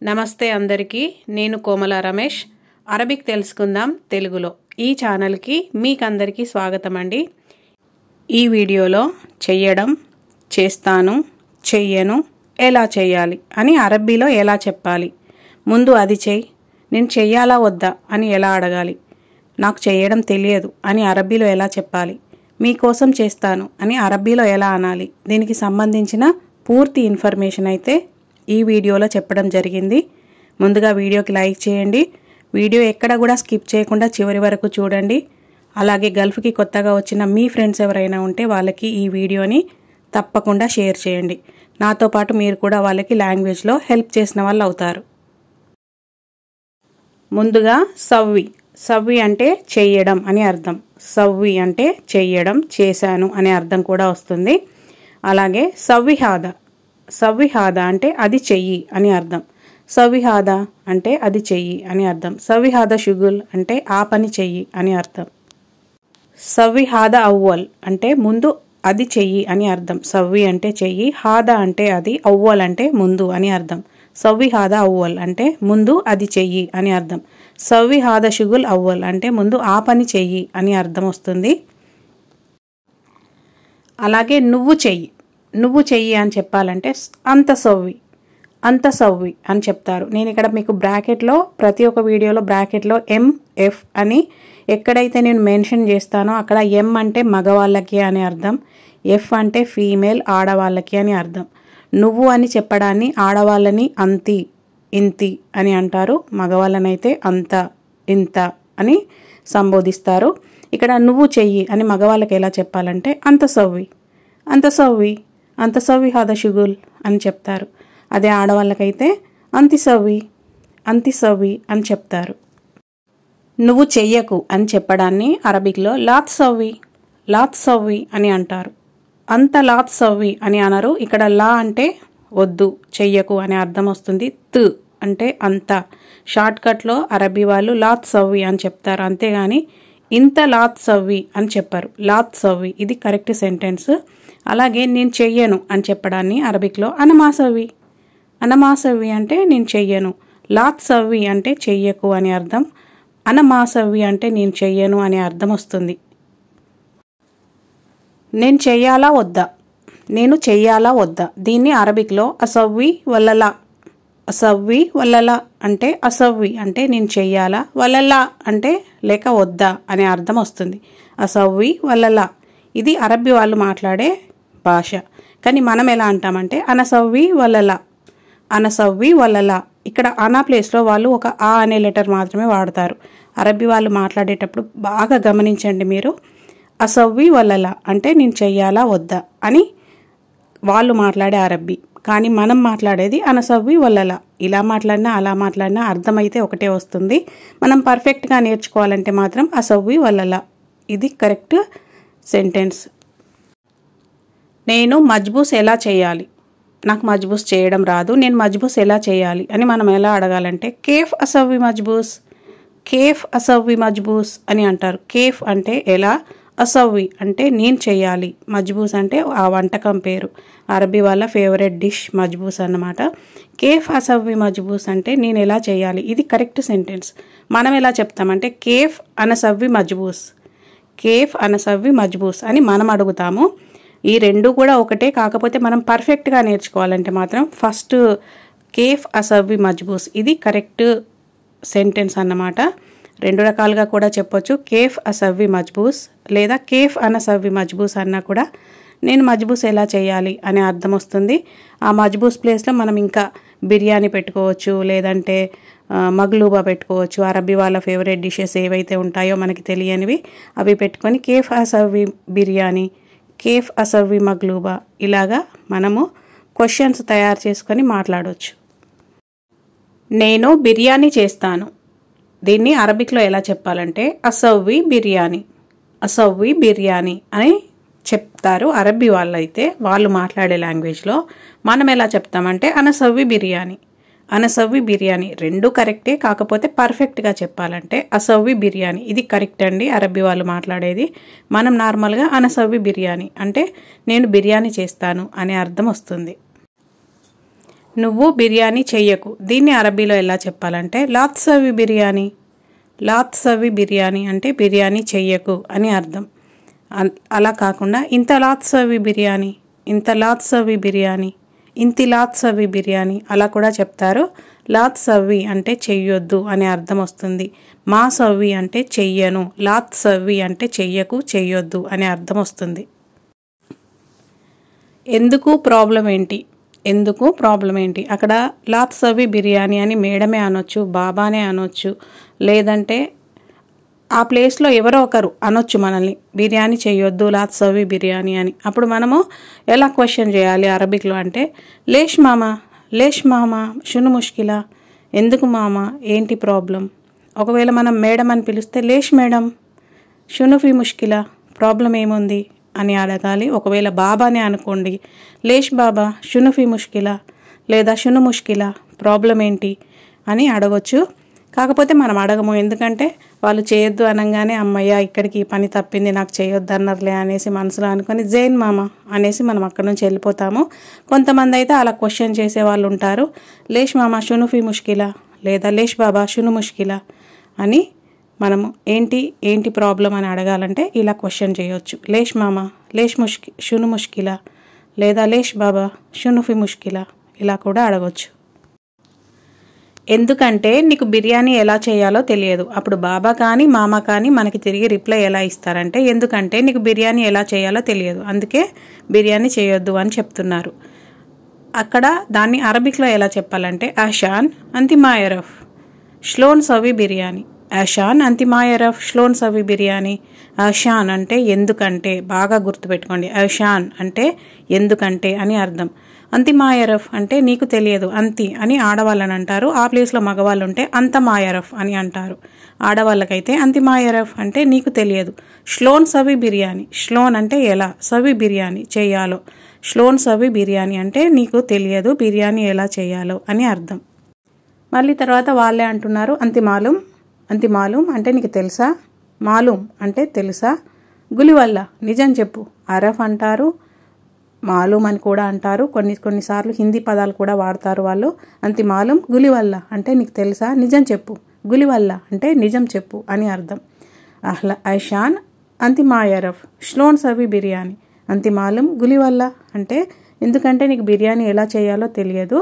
నమస్తే అందరికీ నేను కోమల రమేష్ అరబిక్ తెలుసుకుందాం తెలుగులో ఈ ఛానల్ కి మీకందరికీ స్వాగతం అండి। ఈ వీడియోలో చెయ్యడం చేస్తాను చెయ్యను ఎలా చేయాలి అని అరబీలో ఎలా చెప్పాలి, ముందు అది చెయ్యి నేను చెయ్యాలా వద్దా అని ఎలా అడగాలి, నాకు చేయడం తెలియదు అని అరబీలో ఎలా చెప్పాలి, మీకోసం చేస్తాను అని అరబీలో ఎలా అనాలి, దీనికి సంబంధించిన పూర్తి ఇన్ఫర్మేషన్ అయితే ఈ వీడియోలో చెప్పడం జరిగింది। ముందుగా వీడియోకి లైక్ చేయండి, వీడియో ఎక్కడ కూడా స్కిప్ చేయకుండా చివరి వరకు చూడండి। అలాగే గల్ఫ్కి కొత్తగా వచ్చిన మీ ఫ్రెండ్స్ ఎవరైనా ఉంటే వాళ్ళకి ఈ వీడియోని తప్పకుండా షేర్ చేయండి। నాతో పాటు మీరు కూడా వాళ్ళకి లాంగ్వేజ్లో హెల్ప్ చేసిన వాళ్ళు అవుతారు। ముందుగా సవ్వి, సవ్వి అంటే చెయ్యడం అని అర్థం, సవ్వి అంటే చెయ్యడం చేశాను అనే అర్థం కూడా వస్తుంది। అలాగే సవ్విహాద, సవ్విహాద అంటే అది చెయ్యి అని అర్థం, సవ్విహాద అంటే అది చెయ్యి అని అర్థం, సవ్విహాద షుగుల్ అంటే ఆ పని చెయ్యి అని అర్థం, సవ్విహాద అవ్వల్ అంటే ముందు అది చెయ్యి అని అర్థం, సవ్వి అంటే చెయ్యి, హాద అంటే అది, అవ్వల్ అంటే ముందు అని అర్థం, సవ్విహాద అవ్వల్ అంటే ముందు అది చెయ్యి అని అర్థం, సవ్విహాద షుగుల్ అవ్వల్ అంటే ముందు ఆ పని చెయ్యి అని అర్థం వస్తుంది। అలాగే నువ్వు చెయ్యి, నువ్వు చెయ్యి అని చెప్పాలంటే అంత సవ్వి, అంత సవ్వి అని చెప్తారు। నేను ఇక్కడ మీకు బ్రాకెట్లో ప్రతి ఒక్క వీడియోలో బ్రాకెట్లో ఎంఎఫ్ అని ఎక్కడైతే నేను మెన్షన్ చేస్తానో అక్కడ ఎం అంటే మగవాళ్ళకి అని అర్థం, ఎఫ్ అంటే ఫీమేల్ ఆడవాళ్ళకి అని అర్థం। నువ్వు అని చెప్పడాన్ని ఆడవాళ్ళని అంతి ఇంతి అని అంటారు, మగవాళ్ళనైతే అంత ఇంత అని సంబోధిస్తారు। ఇక్కడ నువ్వు చెయ్యి అని మగవాళ్ళకి ఎలా చెప్పాలంటే అంత సవ్వి, అంత సవ్వి, అంత సవ్వి హాద షుగుల్ అని చెప్తారు। అదే ఆడవాళ్ళకైతే అంతి సవ్వి, అంతి సవ్వి అని చెప్తారు। నువ్వు చెయ్యకు అని చెప్పడాన్ని అరబిక్లో లాత్ సవ్వి, లాత్ సవ్వి అని అంటారు, అంత లాత్ సవ్వి అని అనరు। ఇక్కడ లా అంటే వద్దు చెయ్యకు అనే అర్థం వస్తుంది, త్ అంటే అంత, షార్ట్కట్లో అరబీ వాళ్ళు లాత్ సవ్వి అని చెప్తారు, అంతేగాని ఇంత లాత్ సవ్వి అని చెప్పారు, లాత్ సవ్వి ఇది కరెక్ట్ సెంటెన్స్। అలాగే నేను చెయ్యను అని చెప్పడాన్ని అరబిక్లో అనమా సవ్వి, అనమా సవ్వి అంటే నేను చెయ్యను, లాత్ సవ్వి అంటే చెయ్యకు అని అర్థం, అనమా సవ్వి అంటే నేను చెయ్యను అనే అర్థం వస్తుంది। నేను చెయ్యాలా వద్దా, నేను చెయ్యాలా వద్దా దీన్ని అరబిక్లో అసవ్వి వల్లలా, అసవ్వి వల్లలా అంటే అసవ్వి అంటే నేను చెయ్యాలా, వల్లలా అంటే లేక వద్దా అనే అర్థం వస్తుంది, అసవ్వి వల్లలా ఇది అరబీ వాళ్ళు మాట్లాడే భాష। కానీ మనం ఎలా అంటామంటే అనసవ్వి వల్లలా, అనసవ్వి వల్లలా, ఇక్కడ అనా ప్లేస్లో వాళ్ళు ఒక ఆ అనే లెటర్ మాత్రమే వాడతారు। అరబీ వాళ్ళు మాట్లాడేటప్పుడు బాగా గమనించండి మీరు, అసవ్వి వల్లలా అంటే నేను చెయ్యాలా వద్దా అని వాళ్ళు మాట్లాడే అరబీ, కానీ మనం మాట్లాడేది అనసవ్వి వల్లలా, ఇలా మాట్లాడినా అలా మాట్లాడినా అర్థమైతే ఒకటే వస్తుంది। మనం పర్ఫెక్ట్గా నేర్చుకోవాలంటే మాత్రం అసవ్వి వల్లలా ఇది కరెక్ట్ సెంటెన్స్। నేను మజ్బూస్ ఎలా చేయాలి, నాకు మజ్బూస్ చేయడం రాదు, నేను మజ్బూస్ ఎలా చేయాలి అని మనం ఎలా అడగాలంటే కేఫ్ అసవ్వి మజ్బూస్, కేఫ్ అసవ్వి మజ్బూస్ అని అంటారు। కేఫ్ అంటే ఎలా, అసవ్వి అంటే నేను చెయ్యాలి, మజ్బూస్ అంటే ఆ వంటకం పేరు, అరబీ వాళ్ళ ఫేవరెట్ డిష్ మజ్బూస్ అన్నమాట। కేఫ్ అసవ్వి మజ్బూస్ అంటే నేను ఎలా చేయాలి ఇది కరెక్ట్ సెంటెన్స్। మనం ఎలా చెప్తామంటే కేఫ్ అనసవ్వి మజ్బూస్, కేఫ్ అనసవ్వి మజ్బూస్ అని మనం అడుగుతాము। ఈ రెండు కూడా ఒకటే, కాకపోతే మనం పర్ఫెక్ట్గా నేర్చుకోవాలంటే మాత్రం ఫస్ట్ కేఫ్ అసవ్వి మజ్బూస్ ఇది కరెక్ట్ సెంటెన్స్ అన్నమాట। రెండు రకాలుగా కూడా చెప్పొచ్చు, కేఫ్ అసవ్వి మజ్బూస్ లేదా కేఫ్ అనసవ్వి మజ్బూస్ అన్నా కూడా నేను మజ్బూస్ ఎలా చేయాలి అనే అర్థం వస్తుంది। ఆ మజ్బూస్ ప్లేస్లో మనం ఇంకా బిర్యానీ పెట్టుకోవచ్చు, లేదంటే మగ్లూబా పెట్టుకోవచ్చు, అరబీ వాళ్ళ ఫేవరెట్ డిషెస్ ఏవైతే ఉంటాయో మనకి తెలియనివి అవి పెట్టుకొని కేఫ్ అసవ్వి బిర్యానీ, కేఫ్ అసవ్వి మగ్లూబా ఇలాగా మనము క్వశ్చన్స్ తయారు చేసుకొని మాట్లాడవచ్చు। నేను బిర్యానీ చేస్తాను దీన్ని అరబిక్లో ఎలా చెప్పాలంటే అసవ్వి బిర్యానీ, అసవ్వి బిర్యానీ అని చెప్తారు అరబీ వాళ్ళైతే వాళ్ళు మాట్లాడే లాంగ్వేజ్లో। మనం ఎలా చెప్తామంటే అనసవ్వి బిర్యానీ, అనసవ్వి బిర్యానీ రెండు కరెక్టే, కాకపోతే పర్ఫెక్ట్గా చెప్పాలంటే అసవ్వి బిర్యానీ ఇది కరెక్ట్ అండి అరబీ వాళ్ళు మాట్లాడేది। మనం నార్మల్గా అనసవ్వి బిర్యానీ అంటే నేను బిర్యానీ చేస్తాను అనే అర్థం వస్తుంది। నువ్వు బిర్యానీ చెయ్యకు. దీన్ని అరబీలో ఎలా చెప్పాలంటే లా తసవ్వి బిర్యానీ. లా తసవ్వి బిర్యానీ అంటే బిర్యానీ చెయ్యకు అని అర్థం. అలా కాకుండా ఇంత లా తసవ్వి బిర్యానీ, ఇంత లా తసవ్వి బిర్యానీ, ఇంతి లా తసవ్వి బిర్యానీ అలా కూడా చెప్తారు. లా తసవ్వి అంటే చెయ్యొద్దు అనే అర్థం వస్తుంది. మా సవ్వి అంటే చెయ్యను, లా తసవ్వి అంటే చెయ్యకు, చెయ్యొద్దు అనే అర్థం వస్తుంది. ఎందుకు ప్రాబ్లం ఏంటి? ఎందుకు ప్రాబ్లం ఏంటి? అక్కడ లా తసవ్వి బిర్యానీ అని మేడమే అనొచ్చు, బాబానే అనొచ్చు, లేదంటే ఆ ప్లేస్లో ఎవరో ఒకరు అనొచ్చు మనల్ని, బిర్యానీ చేయొద్దు లా తసవ్వి బిర్యానీ అని. అప్పుడు మనము ఎలా క్వశ్చన్ చేయాలి అరబిక్లో అంటే లేష్ మామా, లేష్ మామా షును ముష్కిలా, ఎందుకు మామ, ఏంటి ప్రాబ్లం. ఒకవేళ మనం మేడం అని పిలిస్తే లేష్ మేడం షును ఫీ ముష్కిలా, ప్రాబ్లం ఏముంది అని అడగాలి. ఒకవేళ బాబానే అనుకోండి, లేష్ బాబా షును ఫీ ముష్కిలా, లేదా షును ముష్కిలా, ప్రాబ్లం ఏంటి అని అడగొచ్చు. కాకపోతే మనం అడగము, ఎందుకంటే వాళ్ళు చేయొద్దు అనగానే అమ్మయ్య ఇక్కడికి ఈ పని తప్పింది, నాకు చేయొద్దు అన్నారులే అనేసి మనసులో అనుకొని జైన్ మామ అనేసి మనం అక్కడి నుంచి వెళ్ళిపోతాము. కొంతమంది అయితే అలా క్వశ్చన్ చేసే వాళ్ళు ఉంటారు. లేష్ మామ షును ఫీ ముష్కిలా, లేదా లేష్ బాబా షును ముష్కిలా అని మనము ఏంటి ప్రాబ్లం అని అడగాలంటే ఇలా క్వశ్చన్ చేయొచ్చు. లేష్ మామ లేష్ షును ముష్కిలా, లేదా లేష్ బాబా షును ఫీ ముష్కిలా ఇలా కూడా అడగొచ్చు. ఎందుకంటే నీకు బిర్యానీ ఎలా చేయాలో తెలియదు. అప్పుడు బాబా కానీ మామ కానీ మనకి తిరిగి రిప్లై ఎలా ఇస్తారంటే ఎందుకంటే నీకు బిర్యానీ ఎలా చేయాలో తెలియదు, అందుకే బిర్యానీ చేయొద్దు అని చెప్తున్నారు. అక్కడ దాన్ని అరబిక్లో ఎలా చెప్పాలంటే ఆషాన్ అంతి మాయరఫ్ ష్లోన్ సవి బిర్యానీ. ఆషాన్ అంతి మాయరఫ్ ష్లోన్ సవి బిర్యానీ. ఆషాన్ అంటే ఎందుకంటే, బాగా గుర్తుపెట్టుకోండి. ఆషాన్ అంటే ఎందుకంటే అని అర్థం. అంతి మాయరఫ్ అంటే నీకు తెలియదు, అంతి అని ఆడవాళ్ళని అంటారు. ఆ ప్లేస్లో మగవాళ్ళు ఉంటే అంత మాయరఫ్ అని అంటారు. ఆడవాళ్ళకైతే అంతి మాయరఫ్ అంటే నీకు తెలియదు. ష్లోన్ సవి బిర్యానీ, ష్లోన్ అంటే ఎలా, సవి బిర్యానీ చేయాలో. ష్లోన్ సవి బిర్యానీ అంటే నీకు తెలియదు బిర్యానీ ఎలా చేయాలో అని అర్థం. మళ్ళీ తర్వాత వాళ్ళే అంటున్నారు అంతి మాలూం, అంతి మాలూం అంటే నీకు తెలుసా, మాలూం అంటే తెలుసా, గులివల్ల నిజం చెప్పు. అరఫ్ అంటారు, మాలూం అని కూడా అంటారు, కొన్నిసార్లు హిందీ పదాలు కూడా వాడతారు వాళ్ళు. అంతి మాలూం గులివల్ల అంటే నీకు తెలుసా, నిజం చెప్పు. గులివల్ల అంటే నిజం చెప్పు అని అర్థం. ఐషాన్ అంతి మాయరఫ్ ష్లోన్ సవి బిర్యానీ. అంతి మాలూం గులివల్ల అంటే ఎందుకంటే నీకు బిర్యానీ ఎలా చేయాలో తెలియదు,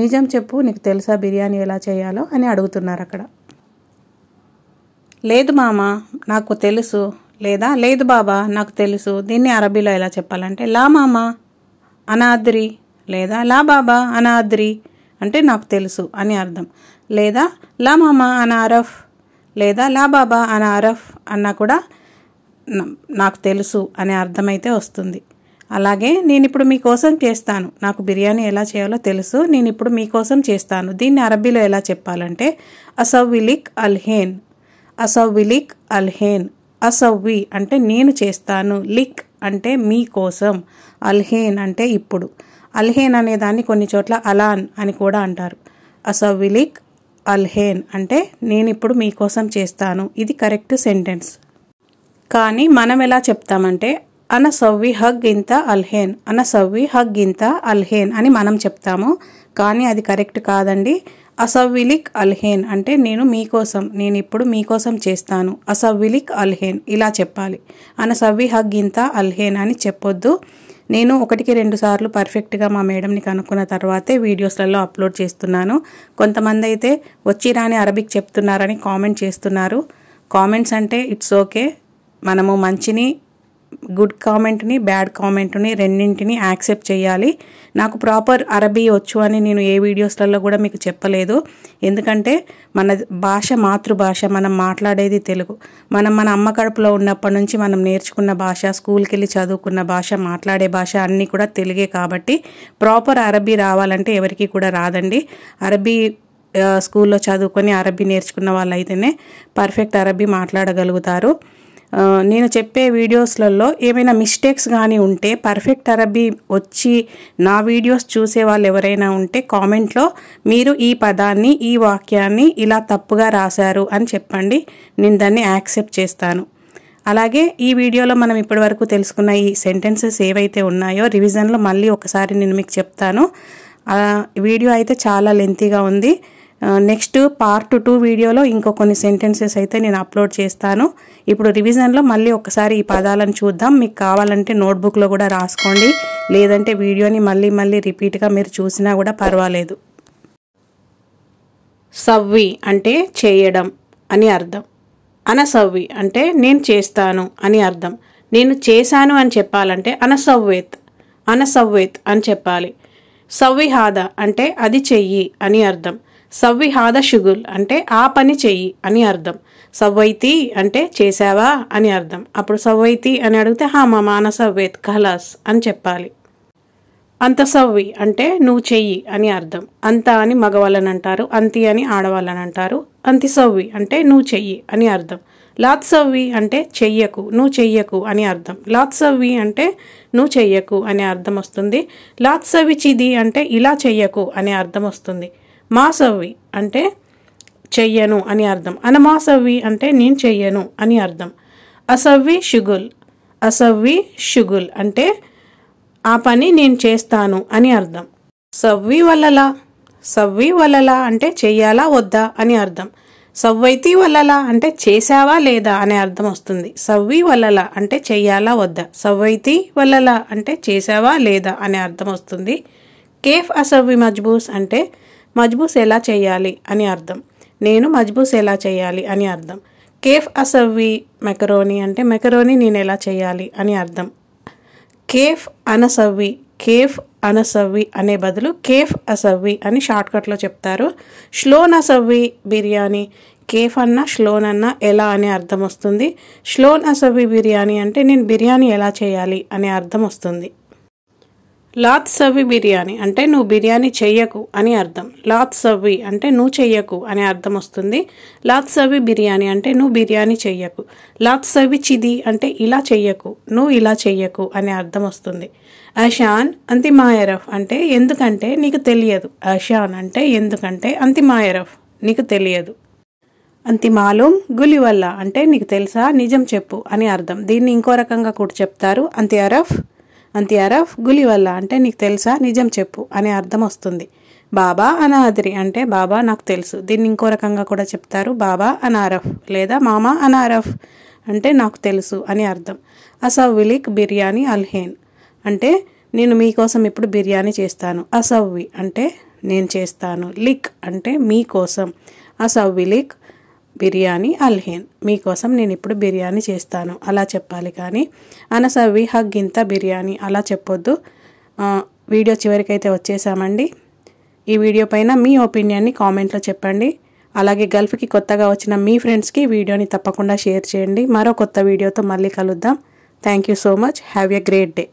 నిజం చెప్పు, నీకు తెలుసా బిర్యానీ ఎలా చేయాలో అని అడుగుతున్నారు అక్కడ. లేదు మామ నాకు తెలుసు, లేదా లేదు బాబా నాకు తెలుసు. దీన్ని అరబీలో ఎలా చెప్పాలంటే లా మామ అనాద్రి, లేదా లా బాబా అనాద్రి అంటే నాకు తెలుసు అని అర్థం. లేదా లా మామ అనారఫ్, లేదా లా బాబా అనారఫ్ అన్నా కూడా నాకు తెలుసు అనే అర్థమైతే వస్తుంది. అలాగే నేను ఇప్పుడు మీకోసం చేస్తాను, నాకు బిర్యానీ ఎలా చేయాలో తెలుసు, నేను ఇప్పుడు మీకోసం చేస్తాను. దీన్ని అరబీలో ఎలా చెప్పాలంటే అసవ్విలిక్ అల్హేన్. అసవ్విలిక్ అల్హేన్. అసవ్వి అంటే నేను చేస్తాను, లిక్ అంటే మీకోసం, అల్హేన్ అంటే ఇప్పుడు. అల్హేన్ అనే దాన్ని కొన్ని చోట్ల అలాన్ అని కూడా అంటారు. అసవ్విలిక్ అల్హేన్ అంటే నేను ఇప్పుడు మీకోసం చేస్తాను, ఇది కరెక్ట్ సెంటెన్స్. కానీ మనం ఎలా చెప్తామంటే అనసవ్వి హగ్ ఇంత అల్హేన్, అనసవ్వి హగ్ ఇంత అల్హేన్ అని మనం చెప్తాము. కానీ అది కరెక్ట్ కాదండి. అసవ్విలిక్ అల్హేన్ అంటే నేను మీకోసం, నేను ఇప్పుడు మీకోసం చేస్తాను, అసవ్విలిక్ అల్హేన్ ఇలా చెప్పాలి. అనసవ్వి హగ్ ఇంత అల్హేన్ అని చెప్పొద్దు. నేను 1-2 సార్లు పర్ఫెక్ట్గా మా మేడంని కనుక్కున్న తర్వాతే వీడియోస్లలో అప్లోడ్ చేస్తున్నాను. కొంతమంది అయితే వచ్చి రాని అరబిక్ చెప్తున్నారని కామెంట్ చేస్తున్నారు. కామెంట్స్ అంటే ఇట్స్ ఓకే, మనము మంచిని, గుడ్ కామెంట్ని, బ్యాడ్ కామెంట్ని రెండింటిని యాక్సెప్ట్ చేయాలి. నాకు ప్రాపర్ అరబీ వచ్చు అని నేను ఏ వీడియోస్లలో కూడా మీకు చెప్పలేదు. ఎందుకంటే మన భాష మాతృభాష, మనం మాట్లాడేది తెలుగు. మనం మన అమ్మ కడుపులో ఉన్నప్పటి నుంచి మనం నేర్చుకున్న భాష, స్కూల్కి వెళ్ళి చదువుకున్న భాష, మాట్లాడే భాష అన్నీ కూడా తెలుగే. కాబట్టి ప్రాపర్ అరబీ రావాలంటే ఎవరికి కూడా రాదండి. అరబీ స్కూల్లో చదువుకొని అరబీ నేర్చుకున్న వాళ్ళైతేనే పర్ఫెక్ట్ అరబీ మాట్లాడగలుగుతారు. నేను చెప్పే వీడియోస్లలో ఏమైనా మిస్టేక్స్ కానీ ఉంటే, పర్ఫెక్ట్ అరబీ వచ్చి నా వీడియోస్ చూసే వాళ్ళు ఎవరైనా ఉంటే కామెంట్లో మీరు ఈ పదాన్ని, ఈ వాక్యాన్ని ఇలా తప్పుగా రాశారు అని చెప్పండి, నేను దాన్ని యాక్సెప్ట్ చేస్తాను. అలాగే ఈ వీడియోలో మనం ఇప్పటివరకు తెలుసుకున్న ఈ సెంటెన్సెస్ ఏవైతే ఉన్నాయో రివిజన్లో మళ్ళీ ఒకసారి నేను మీకు చెప్తాను. వీడియో అయితే చాలా లెంతీగా ఉంది. నెక్స్ట్ పార్ట్ 2 వీడియోలో ఇంకో కొన్ని సెంటెన్సెస్ అయితే నేను అప్లోడ్ చేస్తాను. ఇప్పుడు రివిజన్లో మళ్ళీ ఒకసారి ఈ పదాలను చూద్దాం. మీకు కావాలంటే నోట్బుక్లో కూడా రాసుకోండి, లేదంటే వీడియోని మళ్ళీ రిపీట్గా మీరు చూసినా కూడా పర్వాలేదు. సవ్వి అంటే చేయడం అని అర్థం. అనసవ్వి అంటే నేను చేస్తాను అని అర్థం. నేను చేశాను అని చెప్పాలంటే అనసవ్వేత్ అని చెప్పాలి. సవ్విహాద అంటే అది చెయ్యి అని అర్థం. సవ్విహాద షుగుల్ అంటే ఆ పని చెయ్యి అని అర్థం. సవ్వైతి అంటే చేసావా అని అర్థం. అప్పుడు సవ్వైతి అని అడిగితే హా మామా అనసవ్వేత్ ఖలాస్ అని చెప్పాలి. అంతసవ్వి అంటే నువ్వు చెయ్యి అని అర్థం. అంత అని మగవాళ్ళని అంటారు, అంతి అని ఆడవాళ్ళని అంటారు. అంతిసవ్వి అంటే నువ్వు చెయ్యి అని అర్థం. లాత్సవ్వి అంటే చెయ్యకు, నువ్వు చెయ్యకు అని అర్థం. లాత్సవ్వి అంటే నువ్వు చెయ్యకు అనే అర్థం వస్తుంది. లాత్సవ్వి చిది అంటే ఇలా చెయ్యకు అనే అర్థం వస్తుంది. మాసవ్వి అంటే చెయ్యను అని అర్థం. అనమాసవ్వి అంటే నేను చెయ్యను అని అర్థం. అసవ్వి షుగుల్ అంటే ఆ పని నేను చేస్తాను అని అర్థం. సవ్వి వల్లలా అంటే చెయ్యాలా వద్దా అని అర్థం. సవ్వైతి వల్లలా అంటే చేసావా లేదా అనే అర్థం వస్తుంది. సవ్వి వల్లలా అంటే చెయ్యాలా వద్దా. సవ్వైతి వల్లలా అంటే చేసావా లేదా అనే అర్థం వస్తుంది. కేఫ్ అసవ్వి మజ్బూస్ అంటే మజ్బూస్ ఎలా చేయాలి అని అర్థం. నేను మజ్బూస్ ఎలా చేయాలి అని అర్థం. కేఫ్ అసవ్వి మెకరోని అంటే మెకరోని నేను ఎలా చేయాలి అని అర్థం. కేఫ్ అనసవ్వి అనే బదులు కేఫ్ అసవ్వి అని షార్ట్కట్లో చెప్తారు. ష్లోన్ అసవ్వి బిర్యానీ. కేఫ్ అన్న ష్లోన్ అన్న ఎలా అనే అర్థం వస్తుంది. ష్లోన్ అసవ్వి బిర్యానీ అంటే నేను బిర్యానీ ఎలా చేయాలి అనే అర్థం వస్తుంది. లాత్సవ్వి బిర్యానీ అంటే నువ్వు బిర్యానీ చెయ్యకు అని అర్థం. లాత్సవ్వి అంటే నువ్వు చెయ్యకు అనే అర్థం వస్తుంది. లాత్సవ్వి బిర్యానీ అంటే నువ్వు బిర్యానీ చెయ్యకు. లాత్సవ్వి చిది అంటే ఇలా చెయ్యకు, నువ్వు ఇలా చెయ్యకు అనే అర్థం వస్తుంది. అషాన్ అంతిమాయరఫ్ అంటే ఎందుకంటే నీకు తెలియదు. అషాన్ అంటే ఎందుకంటే అంతిమాయరఫ్ నీకు తెలియదు. అంతిమాలూం గులివల్ల అంటే నీకు తెలుసా, నిజం చెప్పు అని అర్థం. దీన్ని ఇంకో రకంగా కూడా చెప్తారు. అంతియారఫ్ గులివల్ల అంటే నీకు తెలుసా, నిజం చెప్పు అనే అర్థం వస్తుంది. బాబా అనాదరి అంటే బాబా నాకు తెలుసు. దీన్ని ఇంకో రకంగా కూడా చెప్తారు. బాబా అనారఫ్ లేదా మామా అనారఫ్ అంటే నాకు తెలుసు అని అర్థం. అసవ్విలిక్ బిర్యానీ అల్హేన్ అంటే నేను మీకోసం ఇప్పుడు బిర్యానీ చేస్తాను. అసవ్వి అంటే నేను చేస్తాను. లిక్ అంటే మీకోసం. అసవ్విలిక్ బిర్యానీ అల్హేన్ మీకోసం నేను ఇప్పుడు బిర్యానీ చేస్తాను అలా చెప్పాలి. కానీ అనసవ్వి హగ్గింత బిర్యానీ అలా చెప్పొద్దు. వీడియో చివరికైతే వచ్చేసామండి. ఈ వీడియో పైన మీ ఒపీనియన్ని కామెంట్లో చెప్పండి. అలాగే గల్ఫ్కి కొత్తగా వచ్చిన మీ ఫ్రెండ్స్కి వీడియోని తప్పకుండా షేర్ చేయండి. మరో కొత్త వీడియోతో మళ్ళీ కలుద్దాం. Thank you so much. Have a great day.